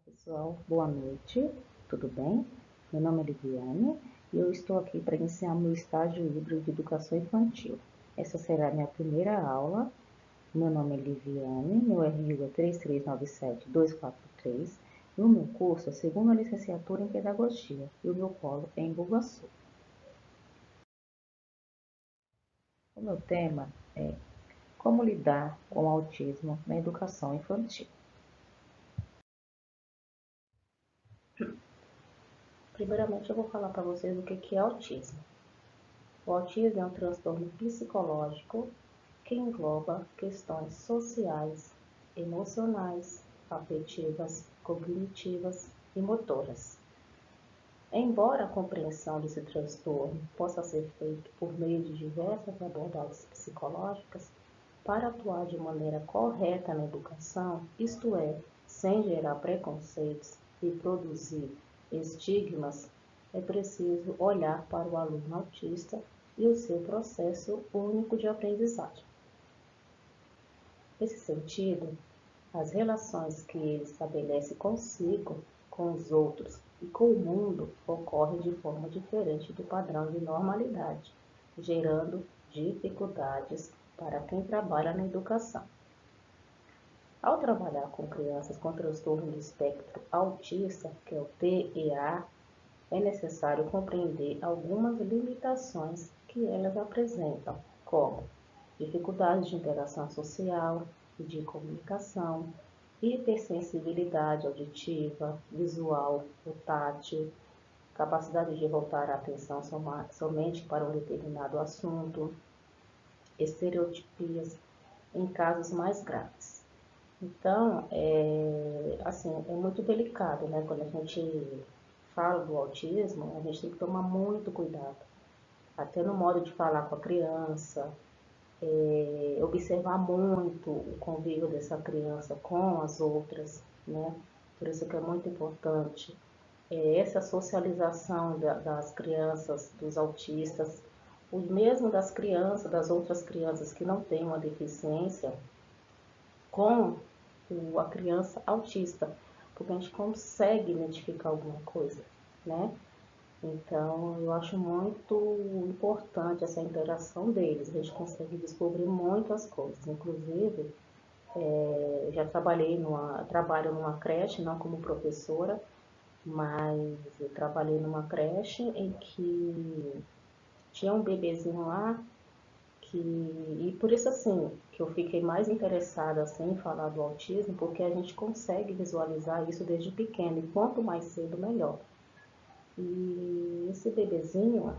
Pessoal, boa noite, tudo bem? Meu nome é Liviane e eu estou aqui para iniciar meu estágio híbrido de educação infantil. Essa será a minha primeira aula. Meu nome é Liviane, meu RU é 3397243 e o meu curso é segunda licenciatura em Pedagogia e o meu polo é em Bugaçu. O meu tema é como lidar com o autismo na educação infantil. Primeiramente, eu vou falar para vocês o que é autismo. O autismo é um transtorno psicológico que engloba questões sociais, emocionais, afetivas, cognitivas e motoras. Embora a compreensão desse transtorno possa ser feita por meio de diversas abordagens psicológicas, para atuar de maneira correta na educação, isto é, sem gerar preconceitos e produzir estigmas, é preciso olhar para o aluno autista e o seu processo único de aprendizagem. Nesse sentido, as relações que ele estabelece consigo, com os outros e com o mundo ocorrem de forma diferente do padrão de normalidade, gerando dificuldades para quem trabalha na educação. Ao trabalhar com crianças com transtorno do espectro autista, que é o TEA, é necessário compreender algumas limitações que elas apresentam, como dificuldades de interação social e de comunicação, hipersensibilidade auditiva, visual ou tátil, capacidade de voltar a atenção somente para um determinado assunto, estereotipias em casos mais graves. Então, é muito delicado, né? Quando a gente fala do autismo, a gente tem que tomar muito cuidado, até no modo de falar com a criança, observar muito o convívio dessa criança com as outras, né? Por isso que é muito importante essa socialização das crianças, dos autistas, o mesmo das crianças, das outras crianças que não têm uma deficiência, com a criança autista, porque a gente consegue identificar alguma coisa, né? Então, eu acho muito importante essa interação deles, a gente consegue descobrir muitas coisas, inclusive, já trabalho numa creche, não como professora, mas eu trabalhei numa creche em que tinha um bebezinho lá, e por isso assim, que eu fiquei mais interessada assim, em falar do autismo, porque a gente consegue visualizar isso desde pequeno, e quanto mais cedo, melhor. E esse bebezinho,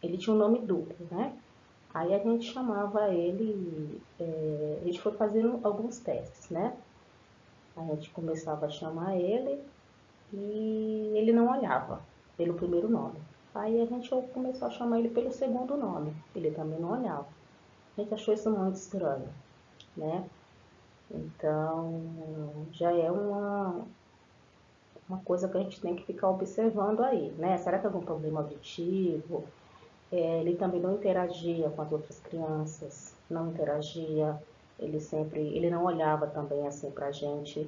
ele tinha um nome duplo, né? Aí a gente chamava ele, a gente foi fazendo alguns testes, né? A gente começava a chamar ele e ele não olhava pelo primeiro nome. Aí a gente começou a chamar ele pelo segundo nome, ele também não olhava. A gente achou isso muito estranho, né? Então, já é uma coisa que a gente tem que ficar observando aí, né? Será que é algum problema auditivo? Ele também não interagia com as outras crianças, não interagia, ele não olhava também assim pra gente,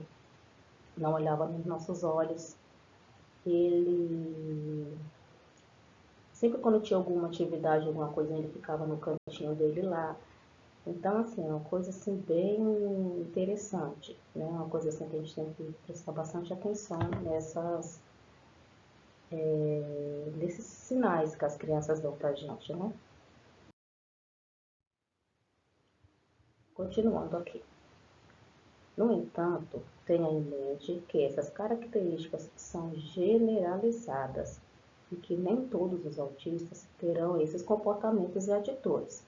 não olhava nos nossos olhos. Ele, sempre quando tinha alguma atividade, alguma coisa, ele ficava no cantinho dele lá. Então, assim, é uma coisa assim bem interessante, né? Uma coisa assim que a gente tem que prestar bastante atenção nesses sinais que as crianças dão pra gente, né? Continuando aqui. No entanto, tenha em mente que essas características são generalizadas e que nem todos os autistas terão esses comportamentos e atitudes.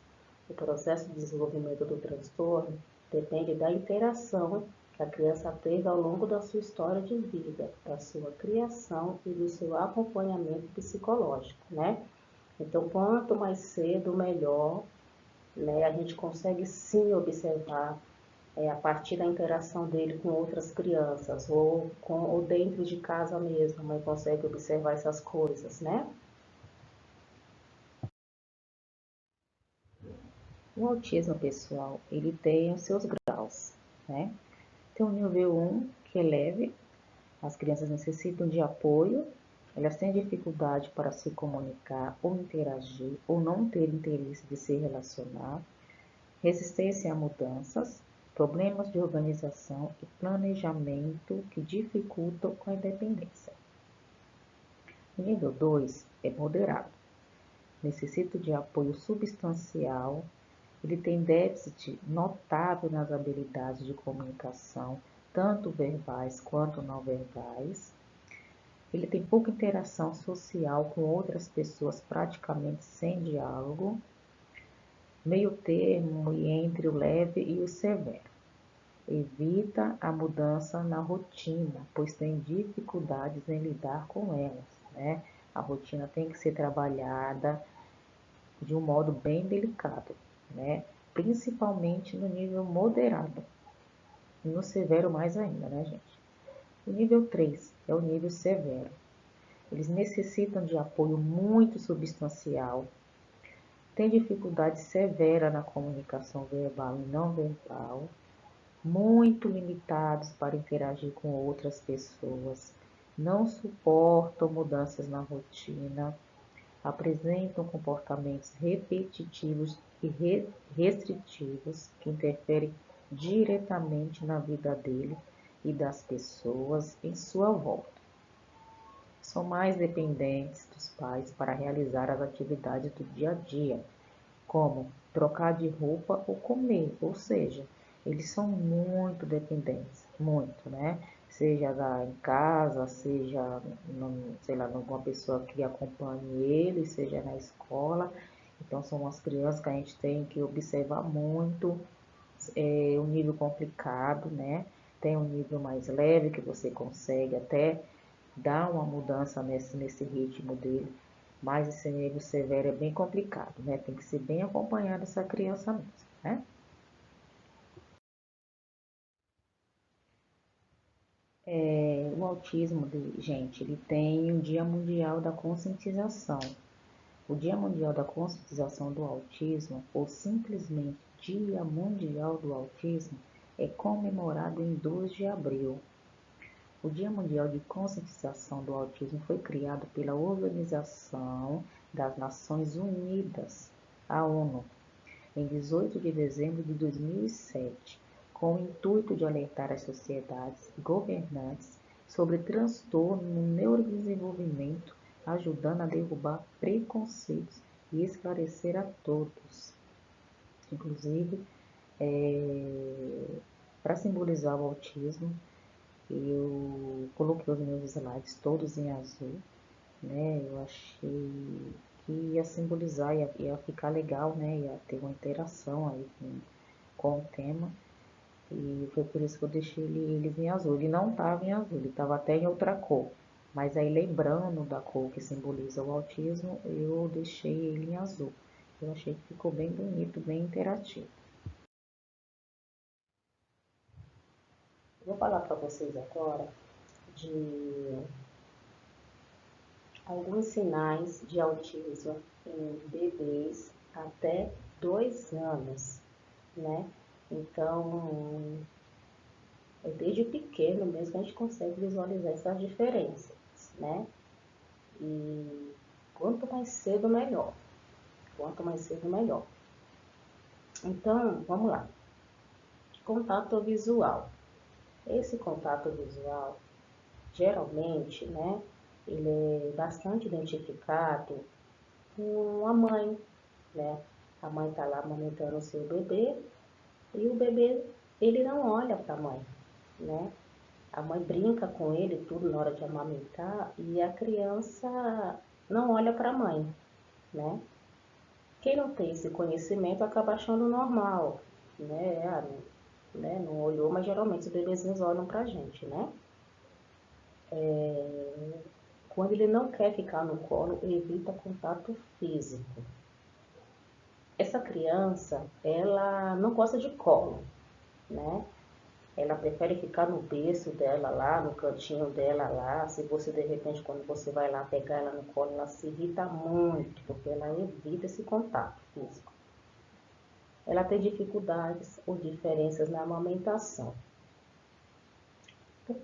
O processo de desenvolvimento do transtorno depende da interação que a criança teve ao longo da sua história de vida, da sua criação e do seu acompanhamento psicológico, né? Então, quanto mais cedo, melhor, né? A gente consegue sim observar a partir da interação dele com outras crianças ou dentro de casa mesmo, a mãe consegue observar essas coisas, né? O autismo, pessoal, ele tem os seus graus, né? Tem o nível 1, que é leve, As crianças necessitam de apoio, elas têm dificuldade para se comunicar ou interagir, ou não ter interesse de se relacionar, resistência a mudanças, problemas de organização e planejamento que dificultam a independência. O nível 2 é moderado, necessita de apoio substancial, ele tem déficit notável nas habilidades de comunicação, tanto verbais quanto não verbais. Ele tem pouca interação social com outras pessoas, praticamente sem diálogo, meio termo entre o leve e o severo. Evita a mudança na rotina, pois tem dificuldades em lidar com elas, né? A rotina tem que ser trabalhada de um modo bem delicado, né? Principalmente no nível moderado, e no severo mais ainda, né, gente? O nível 3 é o nível severo. Eles necessitam de apoio muito substancial, têm dificuldade severa na comunicação verbal e não verbal, muito limitados para interagir com outras pessoas, não suportam mudanças na rotina, apresentam comportamentos repetitivos e restritivos que interferem diretamente na vida dele e das pessoas em sua volta. São mais dependentes dos pais para realizar as atividades do dia a dia, como trocar de roupa ou comer, ou seja, eles são muito dependentes, muito, né? Seja lá em casa, seja, sei lá, alguma pessoa que acompanhe ele, seja na escola. Então, são as crianças que a gente tem que observar muito, um nível complicado, né? Tem um nível mais leve que você consegue até dar uma mudança nesse ritmo dele, mas esse nível severo é bem complicado, né? Tem que ser bem acompanhado essa criança mesmo, né? O autismo, gente, ele tem o Dia Mundial da Conscientização. O Dia Mundial da Conscientização do Autismo, ou simplesmente Dia Mundial do Autismo, é comemorado em 2 de abril. O Dia Mundial de Conscientização do Autismo foi criado pela Organização das Nações Unidas, a ONU, em 18 de dezembro de 2007, com o intuito de alertar as sociedades e governantes sobre transtorno no neurodesenvolvimento, ajudando a derrubar preconceitos e esclarecer a todos. Inclusive, para simbolizar o autismo, eu coloquei os meus slides todos em azul, né? Eu achei que ia simbolizar, ia ficar legal, né? Ia ter uma interação aí com o tema. E foi por isso que eu deixei eles em azul. Ele não estava em azul, ele estava até em outra cor. Mas aí, lembrando da cor que simboliza o autismo, eu deixei ele em azul. Eu achei que ficou bem bonito, bem interativo. Vou falar para vocês agora de alguns sinais de autismo em bebês até 2 anos, né? Então, é desde pequeno mesmo que a gente consegue visualizar essas diferenças, né? E quanto mais cedo, melhor. Quanto mais cedo, melhor. Então, vamos lá. Contato visual. Esse contato visual, geralmente, né? Ele é bastante identificado com a mãe, né? A mãe está lá amamentando o seu bebê e o bebê, ele não olha para a mãe, né? A mãe brinca com ele tudo na hora de amamentar e a criança não olha para a mãe, né? Quem não tem esse conhecimento acaba achando normal, né? Não olhou, mas geralmente os bebezinhos olham pra gente, né? Quando ele não quer ficar no colo, evita contato físico. Essa criança, ela não gosta de colo, né? Ela prefere ficar no berço dela lá, no cantinho dela lá. Se você, de repente, quando você vai lá pegar ela no colo, ela se irrita muito, porque ela evita esse contato físico. Ela tem dificuldades ou diferenças na amamentação.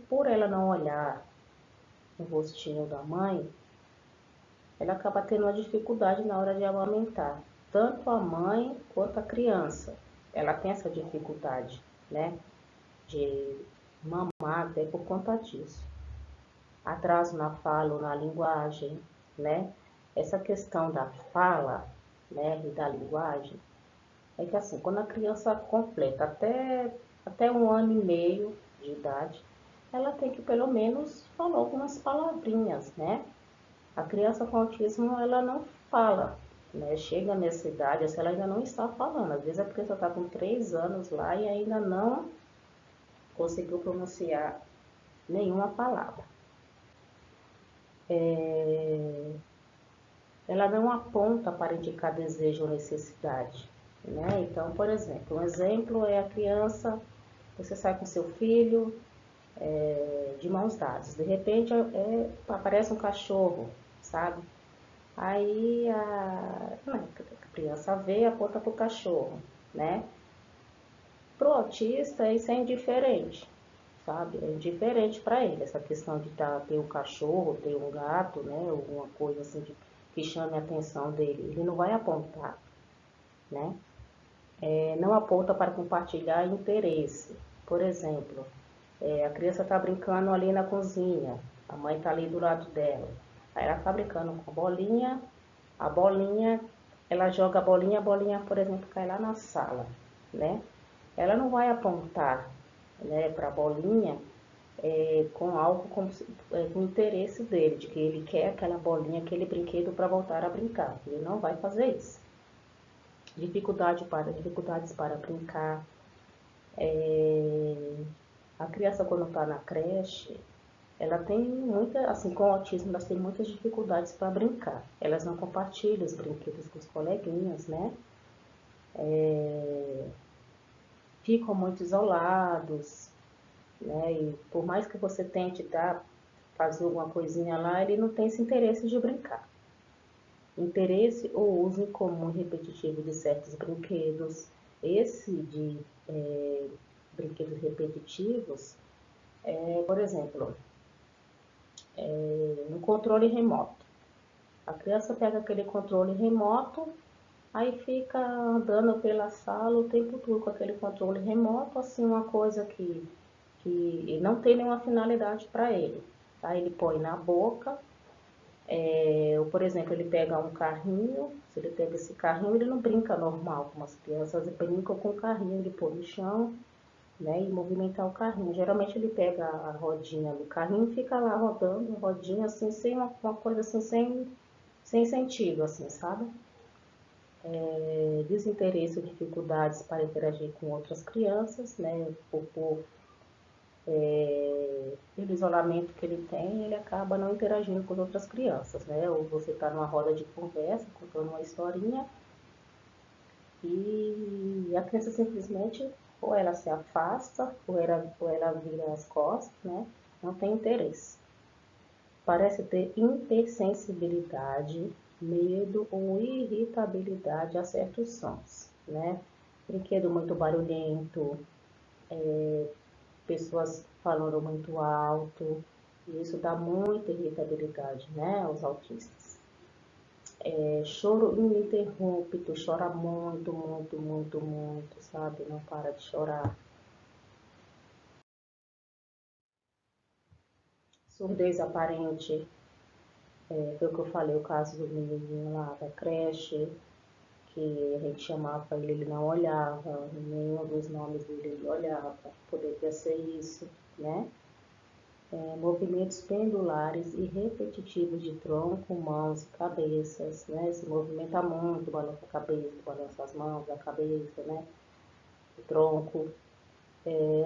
Por ela não olhar no rostinho da mãe, ela acaba tendo uma dificuldade na hora de amamentar. Tanto a mãe quanto a criança. Ela tem essa dificuldade, né? De mamar até por conta disso. Atraso na fala ou na linguagem, né? Essa questão da fala, né, e da linguagem, é que assim, quando a criança completa até 1 ano e meio de idade, ela tem que pelo menos falar algumas palavrinhas, né? A criança com autismo, ela não fala, né? Chega nessa idade, assim, ela ainda não está falando. Às vezes a criança está com 3 anos lá e ainda não conseguiu pronunciar nenhuma palavra. Ela não aponta para indicar desejo ou necessidade, né? Então, por exemplo, um exemplo é a criança, você sai com seu filho, de mãos dadas. De repente aparece um cachorro, sabe? Aí a criança vê e aponta para o cachorro, né? Pro autista isso é indiferente, sabe? É indiferente para ele, essa questão de ter um cachorro, ter um gato, né? Alguma coisa assim que chame a atenção dele. Ele não vai apontar, né? Não aponta para compartilhar interesse. Por exemplo, a criança está brincando ali na cozinha, a mãe está ali do lado dela. Aí ela está brincando com a bolinha, ela joga a bolinha, por exemplo, cai lá na sala, né? Ela não vai apontar, né, para a bolinha com algo com interesse dele, de que ele quer aquela bolinha, aquele brinquedo para voltar a brincar. Ele não vai fazer isso. Dificuldades para brincar. A criança quando está na creche, ela tem muita, assim, com o autismo, elas têm muitas dificuldades para brincar. Elas não compartilham os brinquedos com os coleguinhas, né? Ficam muito isolados, né? E por mais que você tente fazer alguma coisinha lá, ele não tem esse interesse de brincar. Interesse ou uso incomum e repetitivo de certos brinquedos. Esse de brinquedos repetitivos, por exemplo, um controle remoto. A criança pega aquele controle remoto, aí fica andando pela sala o tempo todo com aquele controle remoto, assim, uma coisa que não tem nenhuma finalidade para ele. Aí ele põe na boca, ou, por exemplo, ele pega um carrinho, se ele pega esse carrinho, ele não brinca normal, como as crianças brincam com o carrinho, ele põe no chão, né, e movimentar o carrinho. Geralmente ele pega a rodinha do carrinho e fica lá rodando a rodinha, assim, sem uma coisa assim, sem sentido, assim, sabe? Desinteresse ou dificuldades para interagir com outras crianças, né, pelo isolamento que ele tem, ele acaba não interagindo com as outras crianças, né? Ou você está numa roda de conversa, contando uma historinha, e a criança simplesmente, ou ela se afasta, ou ela vira as costas, né? Não tem interesse. Parece ter hipersensibilidade, medo ou irritabilidade a certos sons, né? Brinquedo muito barulhento, pessoas falando muito alto, e isso dá muita irritabilidade, né, aos autistas. Choro ininterrupto, chora muito, muito, muito, muito, sabe? Não para de chorar. Surdez aparente, foi o que eu falei, o caso do menininho lá da creche, que a gente chamava ele não olhava, nenhum dos nomes dele ele olhava, poderia ser isso, né? Movimentos pendulares e repetitivos de tronco, mãos e cabeças, né? Se movimenta muito, balança a cabeça, balança as mãos, a cabeça, né? O tronco.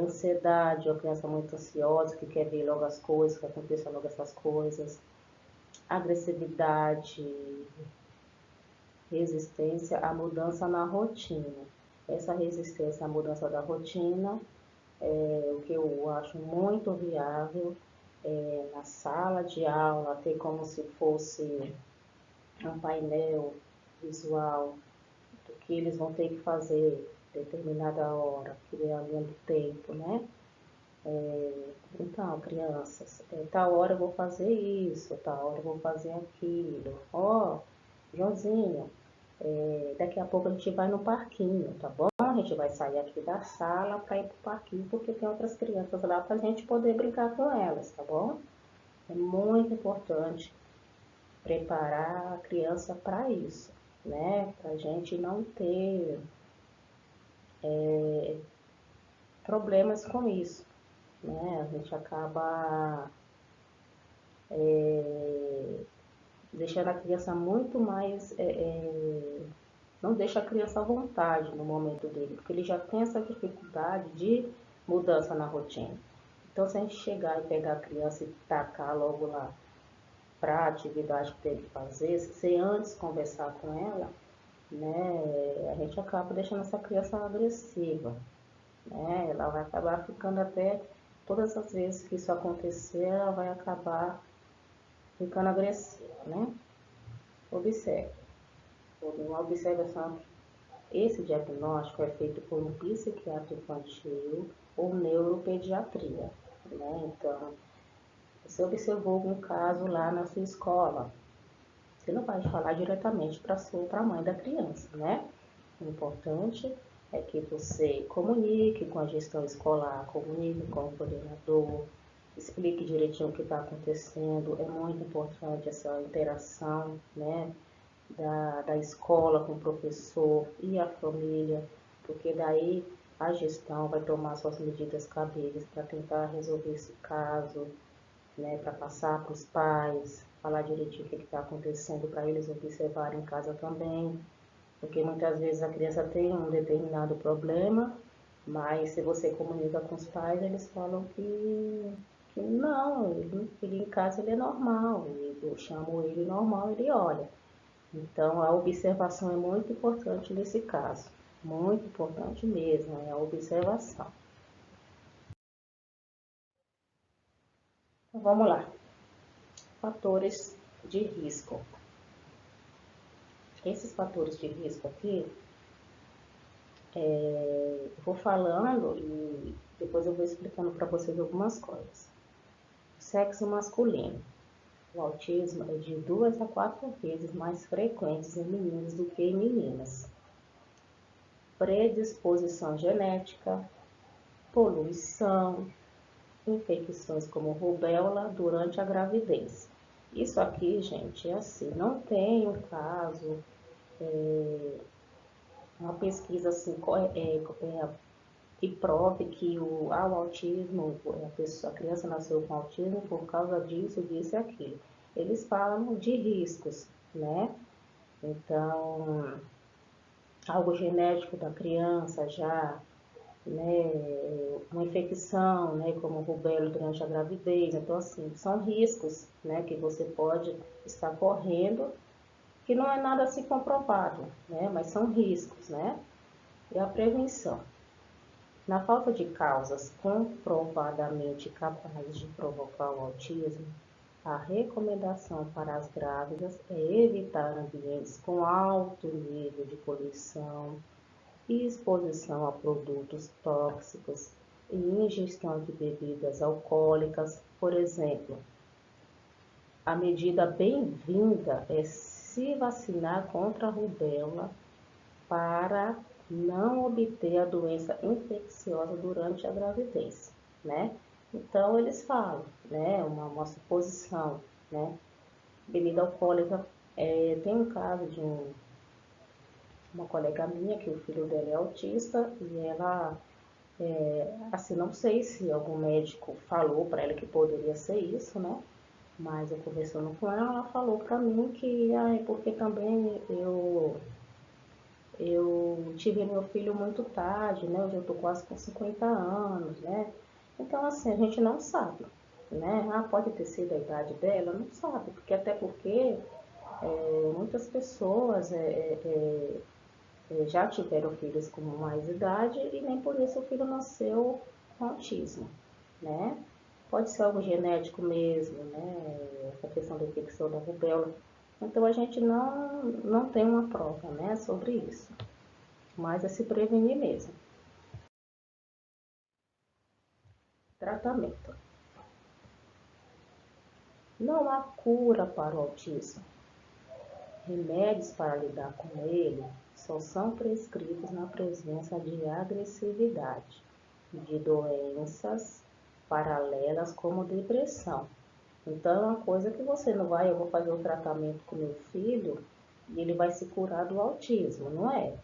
Ansiedade, uma criança muito ansiosa, que quer ver logo as coisas, que aconteçam logo essas coisas. Agressividade, resistência à mudança na rotina. Essa resistência à mudança da rotina é o que eu acho muito viável na sala de aula, ter como se fosse um painel visual do que eles vão ter que fazer determinada hora, criar a linha do tempo, né? Então, crianças, tal hora eu vou fazer isso, tal hora eu vou fazer aquilo. Ó, Joãozinho, daqui a pouco a gente vai no parquinho, tá bom? A gente vai sair aqui da sala para ir pro parquinho, porque tem outras crianças lá para a gente poder brincar com elas, tá bom? É muito importante preparar a criança para isso, né? Para a gente não ter problemas com isso, né? A gente acaba deixando a criança muito mais. Não deixa a criança à vontade no momento dele, porque ele já tem essa dificuldade de mudança na rotina. Então, se a gente chegar e pegar a criança e tacar logo lá para a atividade que tem que fazer, se antes conversar com ela, né, a gente acaba deixando essa criança agressiva, né? Ela vai acabar ficando até, todas as vezes que isso acontecer, ela vai acabar ficando agressiva, né? Observe, uma observação. Esse diagnóstico é feito por um psiquiatra infantil ou neuropediatria, né? Então, você observou algum caso lá na sua escola, você não vai falar diretamente para a mãe da criança, né? O importante é que você comunique com a gestão escolar, comunique com o coordenador, explique direitinho o que está acontecendo. É muito importante essa interação, né, da escola com o professor e a família, porque daí a gestão vai tomar suas medidas cabíveis para tentar resolver esse caso, né, para passar para os pais, falar direitinho o que está acontecendo para eles observarem em casa também, porque muitas vezes a criança tem um determinado problema, mas se você comunica com os pais, eles falam que não, ele em casa ele é normal, eu chamo ele normal, ele olha. Então a observação é muito importante nesse caso, muito importante mesmo, é a observação. Então, vamos lá, fatores de risco. Esses fatores de risco aqui, eu vou falando e depois eu vou explicando para vocês algumas coisas. Sexo masculino. O autismo é de 2 a 4 vezes mais frequente em meninos do que em meninas. Predisposição genética, poluição, infecções como rubéola durante a gravidez. Isso aqui, gente, é assim, não tem um caso, uma pesquisa assim, que prove que o autismo, a criança nasceu com autismo por causa disso, disso e aquilo. Eles falam de riscos, né? Então, algo genético da criança já, né? Uma infecção, né? Como rubéola durante a gravidez. Então, assim, são riscos, né? Que você pode estar correndo, que não é nada assim comprovado, né? Mas são riscos, né? E a prevenção. Na falta de causas comprovadamente capazes de provocar o autismo, a recomendação para as grávidas é evitar ambientes com alto nível de poluição e exposição a produtos tóxicos e ingestão de bebidas alcoólicas. Por exemplo, a medida bem-vinda é se vacinar contra a rubéola para não obter a doença infecciosa durante a gravidez, né? Então, eles falam, né, uma suposição, né? Bebida alcoólica, tem um caso de uma colega minha, que o filho dela é autista, e ela, assim, não sei se algum médico falou para ela que poderia ser isso, né? Mas eu conversando com ela, ela falou para mim que, porque também eu tive meu filho muito tarde, né? Hoje eu tô quase com 50 anos, né? Então, assim, a gente não sabe, né? Ah, pode ter sido a idade dela? Não sabe, porque até porque muitas pessoas já tiveram filhos com mais idade e nem por isso o filho nasceu com autismo, né? Pode ser algo genético mesmo, né? Essa questão da infecção da rubéola. Então a gente não tem uma prova, né, sobre isso, mas é se prevenir mesmo. tratamento. Não há cura para o autismo. Remédios para lidar com ele só são prescritos na presença de agressividade, de doenças paralelas como depressão. Então, é uma coisa que você não vai, eu vou fazer um tratamento com meu filho e ele vai se curar do autismo, não é?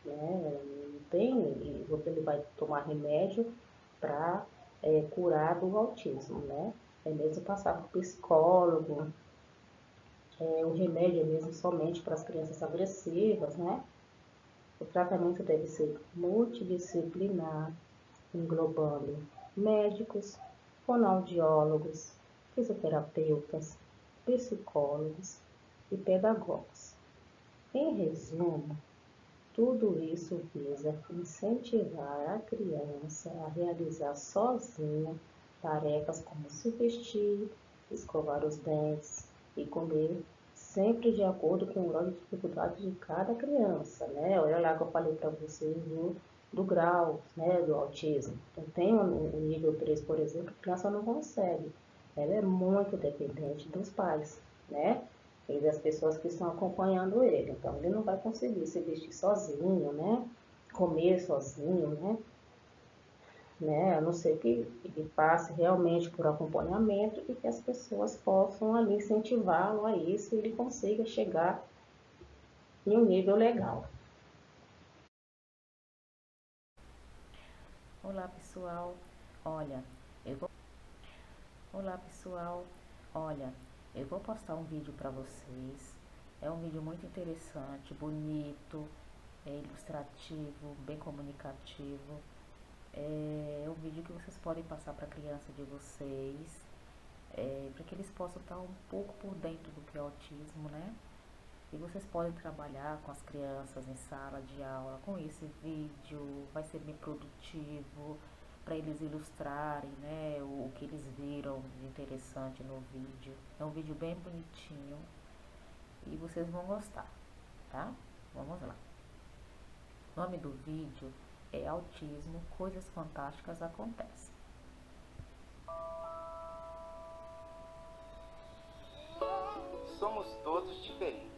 Né? Não tem, ele vai tomar remédio para curar do autismo, né? É mesmo passar por psicólogo, o remédio é mesmo somente para as crianças agressivas, né? O tratamento deve ser multidisciplinar, englobando médicos, fonoaudiólogos, fisioterapeutas, psicólogos e pedagogos. Em resumo, tudo isso visa incentivar a criança a realizar sozinha tarefas como se vestir, escovar os dentes e comer, sempre de acordo com o grau de dificuldade de cada criança, né? Olha lá que eu falei para vocês do grau, né, do autismo. Então, tem o nível 3, por exemplo, a criança não consegue. Ela é muito dependente dos pais, né? E das pessoas que estão acompanhando ele. Então, ele não vai conseguir se vestir sozinho, né? Comer sozinho, né? A não ser que ele passe realmente por acompanhamento e que as pessoas possam ali incentivá-lo a isso e ele consiga chegar em um nível legal. Olá pessoal, olha, eu vou Olá pessoal, olha, eu vou postar um vídeo para vocês. É um vídeo muito interessante, bonito, ilustrativo, bem comunicativo. É um vídeo que vocês podem passar para a criança de vocês, para que eles possam estar um pouco por dentro do que é autismo, né? E vocês podem trabalhar com as crianças em sala de aula com esse vídeo, vai ser bem produtivo para eles ilustrarem, né, o que eles viram de interessante no vídeo. É um vídeo bem bonitinho e vocês vão gostar, tá? Vamos lá. O nome do vídeo é Autismo, Coisas Fantásticas Acontecem. Somos todos diferentes.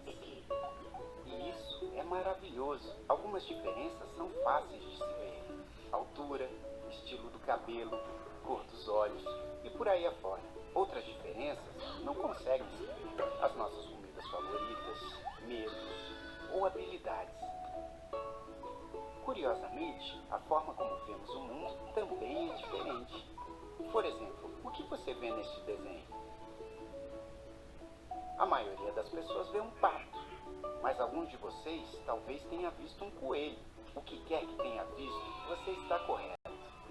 E isso é maravilhoso. Algumas diferenças são fáceis de se ver. Altura, estilo do cabelo, cor dos olhos e por aí afora. Outras diferenças não conseguem se ver. As nossas comidas favoritas, medos ou habilidades. Curiosamente, a forma como vemos o mundo também é diferente. Por exemplo, o que você vê neste desenho? A maioria das pessoas vê um pato, mas alguns de vocês talvez tenha visto um coelho. O que quer que tenha visto, você está correto.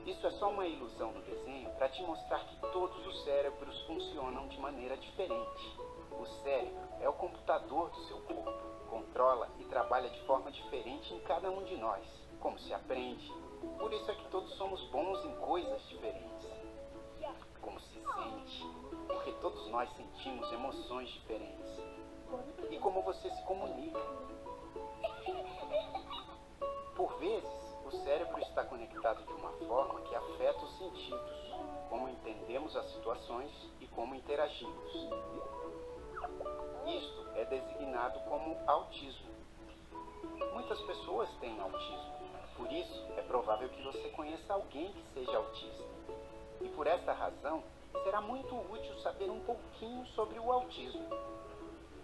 Isso é só uma ilusão no desenho para te mostrar que todos os cérebros funcionam de maneira diferente. O cérebro é o computador do seu corpo, controla e trabalha de forma diferente em cada um de nós, como se aprende. Por isso é que todos somos bons em coisas diferentes. Como se sente, porque todos nós sentimos emoções diferentes. E como você se comunica. Por vezes, o cérebro está conectado de uma forma que afeta os sentidos, como entendemos as situações e como interagimos. Isto é designado como autismo. Muitas pessoas têm autismo, por isso é provável que você conheça alguém que seja autista. E por esta razão, será muito útil saber um pouquinho sobre o autismo.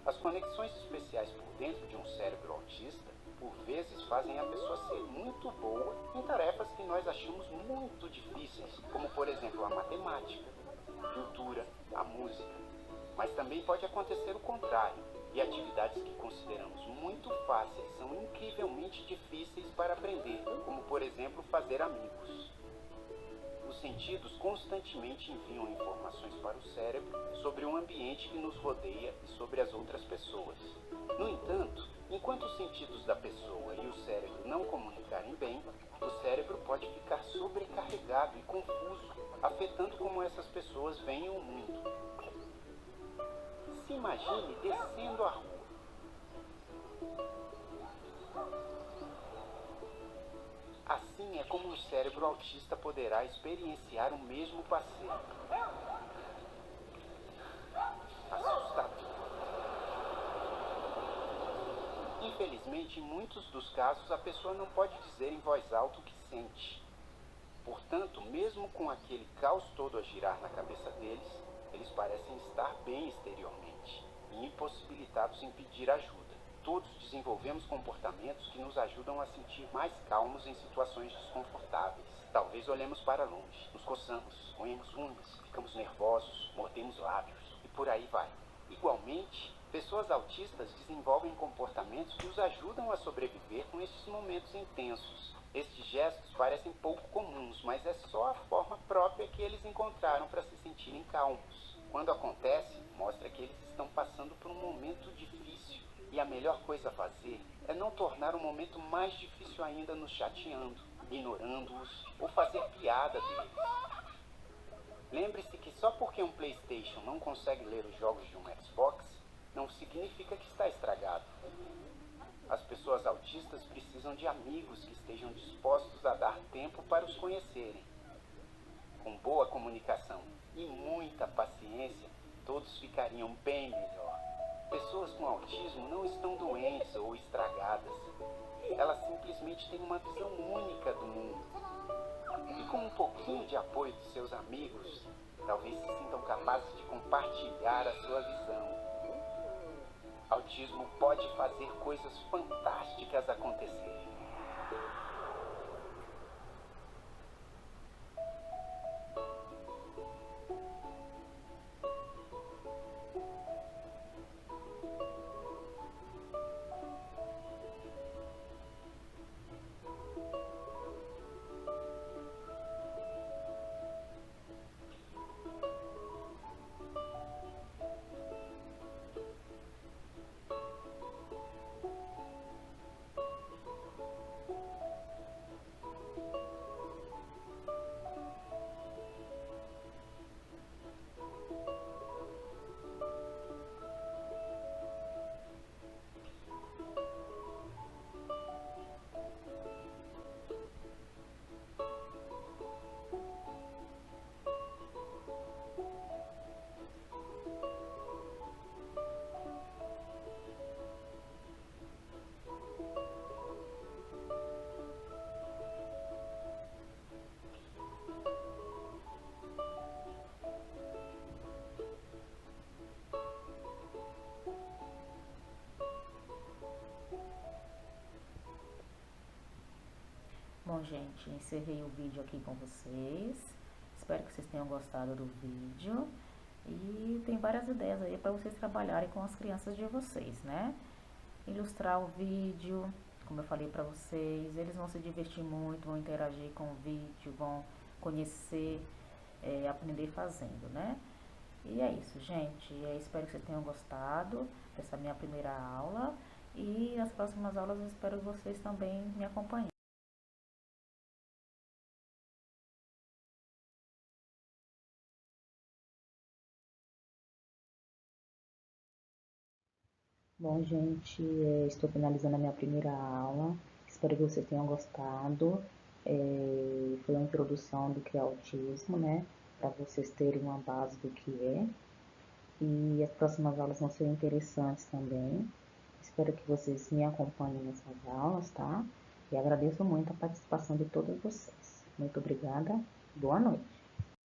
As conexões especiais por dentro de um cérebro autista, por vezes, fazem a pessoa ser muito boa em tarefas que nós achamos muito difíceis, como por exemplo a matemática, a pintura, a música. Mas também pode acontecer o contrário, e atividades que consideramos muito fáceis são incrivelmente difíceis para aprender, como por exemplo fazer amigos. Os sentidos constantemente enviam informações para o cérebro sobre o ambiente que nos rodeia e sobre as outras pessoas. No entanto, enquanto os sentidos da pessoa e o cérebro não comunicarem bem, o cérebro pode ficar sobrecarregado e confuso, afetando como essas pessoas veem o mundo. Se imagine descendo a rua. Assim é como o cérebro autista poderá experienciar o mesmo passeio. Assustador. Infelizmente, em muitos dos casos, a pessoa não pode dizer em voz alta o que sente. Portanto, mesmo com aquele caos todo a girar na cabeça deles, eles parecem estar bem exteriormente e impossibilitados em pedir ajuda. Todos desenvolvemos comportamentos que nos ajudam a sentir mais calmos em situações desconfortáveis. Talvez olhemos para longe, nos coçamos, roemos unhas, ficamos nervosos, mordemos lábios e por aí vai. Igualmente, pessoas autistas desenvolvem comportamentos que os ajudam a sobreviver com estes momentos intensos. Estes gestos parecem pouco comuns, mas é só a forma própria que eles encontraram para se sentirem calmos. Quando acontece, mostra que eles estão passando por um momento difícil. E a melhor coisa a fazer é não tornar o momento mais difícil ainda nos chateando, ignorando-os ou fazer piada deles. Lembre-se que só porque um PlayStation não consegue ler os jogos de um Xbox, não significa que está estragado. As pessoas autistas precisam de amigos que estejam dispostos a dar tempo para os conhecerem. Com boa comunicação e muita paciência, todos ficariam bem melhor. Pessoas com autismo não estão doentes ou estragadas. Elas simplesmente têm uma visão única do mundo. E com um pouquinho de apoio de seus amigos, talvez se sintam capazes de compartilhar a sua visão. Autismo pode fazer coisas fantásticas acontecerem. Bom, gente, encerrei o vídeo aqui com vocês. Espero que vocês tenham gostado do vídeo. E tem várias ideias aí para vocês trabalharem com as crianças de vocês, né? Ilustrar o vídeo, como eu falei para vocês, eles vão se divertir muito, vão interagir com o vídeo, vão conhecer, aprender fazendo, né? E é isso, gente. Espero que vocês tenham gostado dessa minha primeira aula. E as próximas aulas eu espero que vocês também me acompanhem. Bom, gente, estou finalizando a minha primeira aula. Espero que vocês tenham gostado. Foi uma introdução do que é autismo, né? Para vocês terem uma base do que é. E as próximas aulas vão ser interessantes também. Espero que vocês me acompanhem nessas aulas, tá? E agradeço muito a participação de todos vocês. Muito obrigada. Boa noite.